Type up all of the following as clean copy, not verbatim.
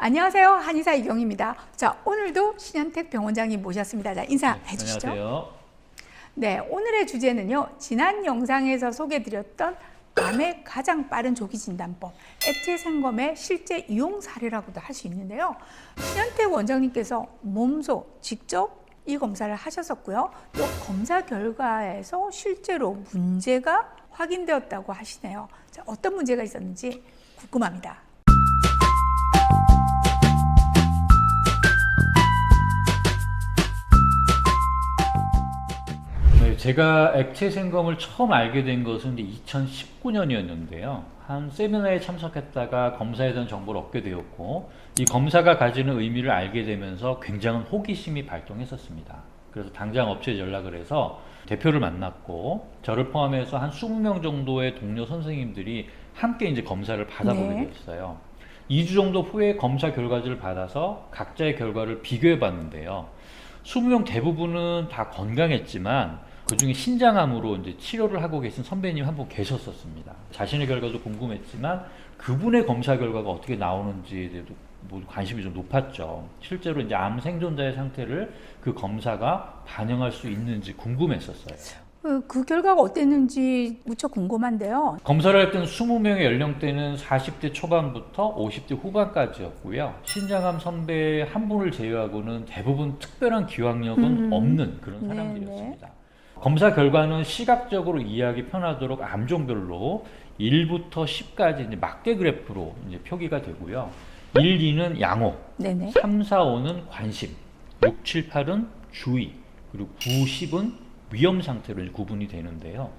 안녕하세요. 한의사 이경입니다. 자, 오늘도 신현택 병원장님 모셨습니다. 자, 인사해 주시죠. 안녕하세요. 네, 오늘의 주제는요. 지난 영상에서 소개해드렸던 암의 가장 빠른 조기 진단법, 액체 생검의 실제 이용 사례라고도 할 수 있는데요. 신현택 원장님께서 몸소 직접 이 검사를 하셨었고요. 또 검사 결과에서 실제로 문제가 확인되었다고 하시네요. 자, 어떤 문제가 있었는지 궁금합니다. 네, 제가 액체 생검을 처음 알게 된 것은 2019년이었는데요. 한 세미나에 참석했다가 검사에 대한 정보를 얻게 되었고, 이 검사가 가지는 의미를 알게 되면서 굉장한 호기심이 발동했었습니다. 그래서 당장 업체에 연락을 해서 대표를 만났고, 저를 포함해서 한 20명 정도의 동료 선생님들이 함께 이제 검사를 받아보게 되었어요. 2주 정도 후에 검사 결과지를 받아서 각자의 결과를 비교해 봤는데요. 20명 대부분은 다 건강했지만 그 중에 신장암으로 이제 치료를 하고 계신 선배님 한 분 계셨었습니다. 자신의 결과도 궁금했지만 그분의 검사 결과가 어떻게 나오는지에 대해서 모두 관심이 좀 높았죠. 실제로 이제 암 생존자의 상태를 그 검사가 반영할 수 있는지 궁금했었어요. 그 결과가 어땠는지 무척 궁금한데요. 검사를 할 때는 20명의 연령대는 40대 초반부터 50대 후반까지였고요. 신장암 선배 한 분을 제외하고는 대부분 특별한 기왕력은 없는 그런 사람들이었습니다. 검사 결과는 시각적으로 이해하기 편하도록 암종별로 1부터 10까지 이제 막대 그래프로 이제 표기가 되고요. 1, 2는 양호, 네네. 3, 4, 5는 관심, 6, 7, 8은 주의, 그리고 9, 10은 위험 상태로 구분이 되는데요.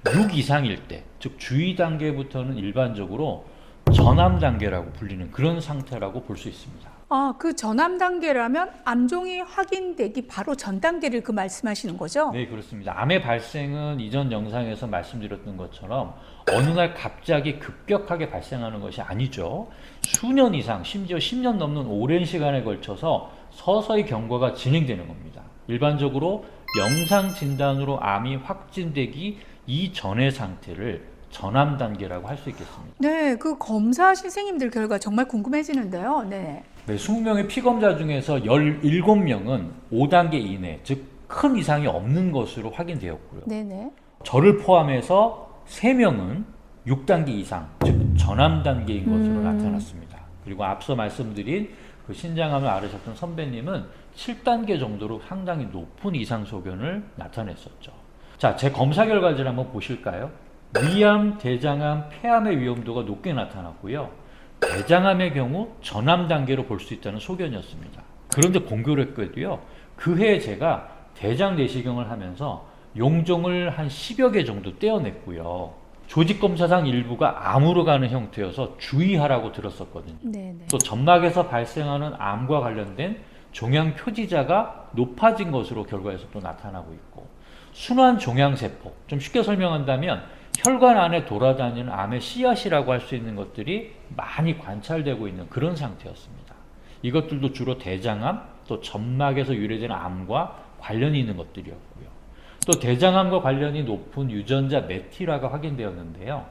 6 이상일 때, 즉 주의 단계부터는 일반적으로 전암 단계라고 불리는 그런 상태라고 볼 수 있습니다. 아, 그 전암 단계라면 암종이 확인되기 바로 전 단계를 그 말씀하시는 거죠? 네, 그렇습니다. 암의 발생은 이전 영상에서 말씀드렸던 것처럼 어느 날 갑자기 급격하게 발생하는 것이 아니죠. 수년 이상, 심지어 10년 넘는 오랜 시간에 걸쳐서 서서히 경과가 진행되는 겁니다. 일반적으로 영상 진단으로 암이 확진되기 이전의 상태를 전암 단계라고 할 수 있겠습니다. 네, 그 검사 선생님들 결과 정말 궁금해지는데요. 네. 네, 20명의 피검자 중에서 17명은 5단계 이내, 즉 큰 이상이 없는 것으로 확인되었고요. 네네. 저를 포함해서 3명은 6단계 이상, 즉 전암 단계인 것으로 나타났습니다. 그리고 앞서 말씀드린 그 신장암을 앓으셨던 선배님은 7단계 정도로 상당히 높은 이상 소견을 나타냈었죠. 자, 제 검사 결과지를 한번 보실까요? 위암, 대장암, 폐암의 위험도가 높게 나타났고요. 대장암의 경우 전암 단계로 볼 수 있다는 소견이었습니다. 그런데 공교롭게도요, 그 해에 제가 대장 내시경을 하면서 용종을 한 10여 개 정도 떼어냈고요. 조직검사상 일부가 암으로 가는 형태여서 주의하라고 들었었거든요. 네네. 또 점막에서 발생하는 암과 관련된 종양 표지자가 높아진 것으로 결과에서 또 나타나고 있고, 순환 종양세포, 좀 쉽게 설명한다면 혈관 안에 돌아다니는 암의 씨앗이라고 할 수 있는 것들이 많이 관찰되고 있는 그런 상태였습니다. 이것들도 주로 대장암, 또 점막에서 유래되는 암과 관련이 있는 것들이었고요. 또 대장암과 관련이 높은 유전자 메티라가 확인되었는데요.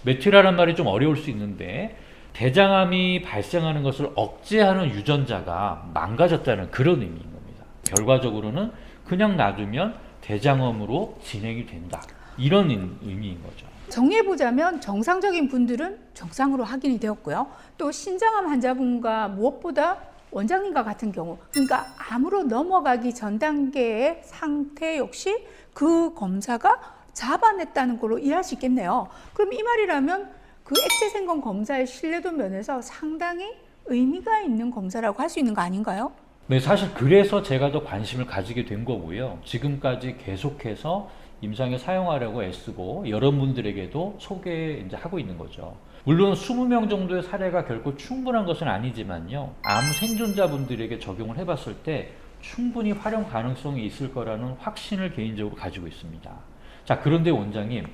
메티라란 말이 좀 어려울 수 있는데 대장암이 발생하는 것을 억제하는 유전자가 망가졌다는 그런 의미인 겁니다. 결과적으로는 그냥 놔두면 대장암으로 진행이 된다. 이런 의미인 거죠. 정리해보자면 정상적인 분들은 정상으로 확인이 되었고요. 또 신장암 환자분과 무엇보다 원장님과 같은 경우, 그러니까 암으로 넘어가기 전 단계의 상태 역시 그 검사가 잡아냈다는 걸로 이해할 수 있겠네요. 그럼 이 말이라면 그 액체 생검 검사의 신뢰도 면에서 상당히 의미가 있는 검사라고 할 수 있는 거 아닌가요? 네, 사실 그래서 제가 더 관심을 가지게 된 거고요. 지금까지 계속해서 임상에 사용하려고 애쓰고 여러분들에게도 소개하고 있는 거죠. 물론 20명 정도의 사례가 결코 충분한 것은 아니지만요. 암 생존자분들에게 적용을 해봤을 때 충분히 활용 가능성이 있을 거라는 확신을 개인적으로 가지고 있습니다. 자, 그런데 원장님,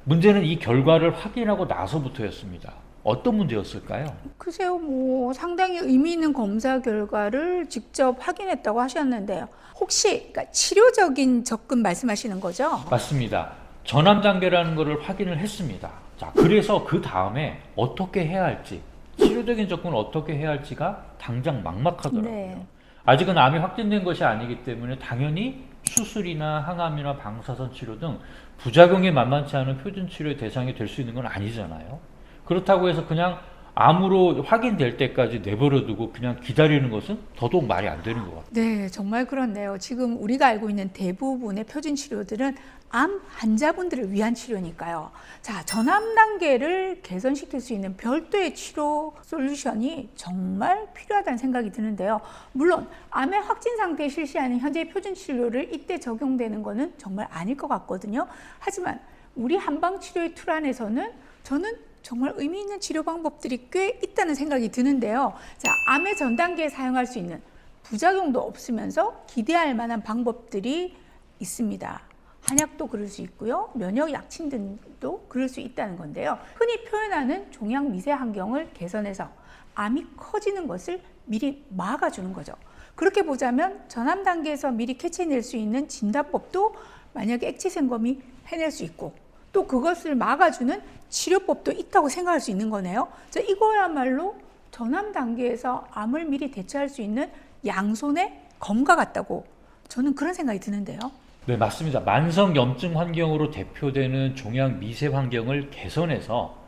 문제는 이 결과를 확인하고 나서부터였습니다. 어떤 문제였을까요? 글쎄요, 뭐 상당히 의미 있는 검사 결과를 직접 확인했다고 하셨는데요. 혹시 그러니까 치료적인 접근 말씀하시는 거죠? 맞습니다. 전암 단계라는 것을 확인을 했습니다. 자, 그래서 그 다음에 어떻게 해야 할지 치료적인 접근을 어떻게 해야 할지가 당장 막막하더라고요. 네. 아직은 암이 확진된 것이 아니기 때문에 당연히 수술이나 항암이나 방사선 치료 등 부작용이 만만치 않은 표준 치료의 대상이 될 수 있는 건 아니잖아요. 그렇다고 해서 그냥 암으로 확인될 때까지 내버려두고 그냥 기다리는 것은 더더욱 말이 안 되는 것 같아요. 네, 정말 그렇네요. 지금 우리가 알고 있는 대부분의 표준 치료들은 암 환자분들을 위한 치료니까요. 자, 전암 단계를 개선시킬 수 있는 별도의 치료 솔루션이 정말 필요하다는 생각이 드는데요. 물론 암의 확진 상태에 실시하는 현재의 표준 치료를 이때 적용되는 것은 정말 아닐 것 같거든요. 하지만 우리 한방 치료의 틀 안에서는 저는 정말 의미 있는 치료 방법들이 꽤 있다는 생각이 드는데요. 자, 암의 전 단계에 사용할 수 있는 부작용도 없으면서 기대할 만한 방법들이 있습니다. 한약도 그럴 수 있고요. 면역 약침 등도 그럴 수 있다는 건데요. 흔히 표현하는 종양 미세 환경을 개선해서 암이 커지는 것을 미리 막아주는 거죠. 그렇게 보자면 전암 단계에서 미리 캐치해낼 수 있는 진단법도 만약에 액체생검이 해낼 수 있고, 또 그것을 막아주는 치료법도 있다고 생각할 수 있는 거네요. 자, 이거야말로 전암 단계에서 암을 미리 대처할 수 있는 양손의 검과 같다고 저는 그런 생각이 드는데요. 네, 맞습니다. 만성 염증 환경으로 대표되는 종양 미세 환경을 개선해서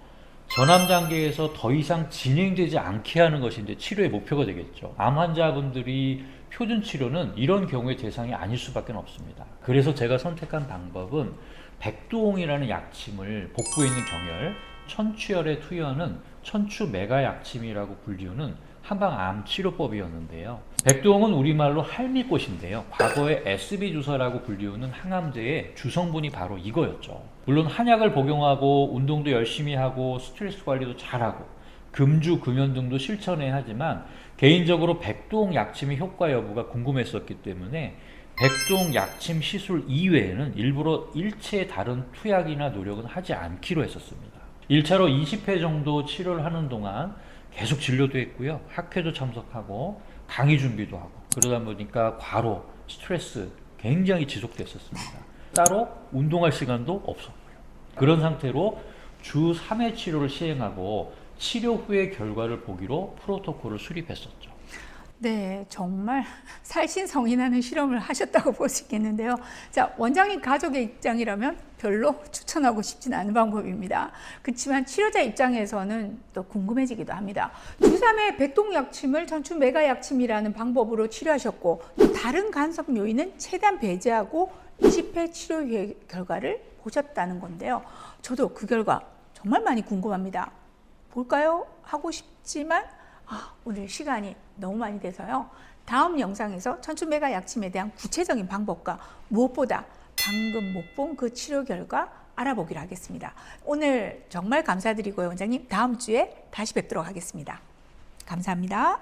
전암 단계에서 더 이상 진행되지 않게 하는 것이 이제 치료의 목표가 되겠죠. 암 환자분들이 표준 치료는 이런 경우의 대상이 아닐 수밖에 없습니다. 그래서 제가 선택한 방법은 백두홍이라는 약침을 복부에 있는 경혈, 천추혈에 투여하는 천추 메가 약침이라고 불리우는 한방암 치료법이었는데요. 백두홍은 우리말로 할미꽃인데요. 과거에 SB 주사라고 불리우는 항암제의 주성분이 바로 이거였죠. 물론 한약을 복용하고 운동도 열심히 하고 스트레스 관리도 잘하고 금주, 금연 등도 실천해야 하지만 개인적으로 백두홍 약침의 효과 여부가 궁금했었기 때문에 백두홍 약침 시술 이외에는 일부러 일체의 다른 투약이나 노력은 하지 않기로 했었습니다. 1차로 20회 정도 치료를 하는 동안 계속 진료도 했고요. 학회도 참석하고 강의 준비도 하고 그러다 보니까 과로, 스트레스 굉장히 지속됐었습니다. 따로 운동할 시간도 없었고요. 그런 상태로 주 3회 치료를 시행하고 치료 후의 결과를 보기로 프로토콜을 수립했었죠. 네, 정말 살신성인하는 실험을 하셨다고 볼 수 있겠는데요. 자, 원장님 가족의 입장이라면 별로 추천하고 싶지는 않은 방법입니다. 그렇지만 치료자 입장에서는 또 궁금해지기도 합니다. 주 3회 백동 약침을 전추 메가 약침이라는 방법으로 치료하셨고, 또 다른 간섭 요인은 최대한 배제하고 20회 치료 결과를 보셨다는 건데요. 저도 그 결과 정말 많이 궁금합니다. 볼까요? 하고 싶지만 오늘 시간이 너무 많이 돼서요. 다음 영상에서 천추 메가 약침에 대한 구체적인 방법과 무엇보다 방금 못 본 그 치료 결과 알아보기로 하겠습니다. 오늘 정말 감사드리고요, 원장님. 다음 주에 다시 뵙도록 하겠습니다. 감사합니다.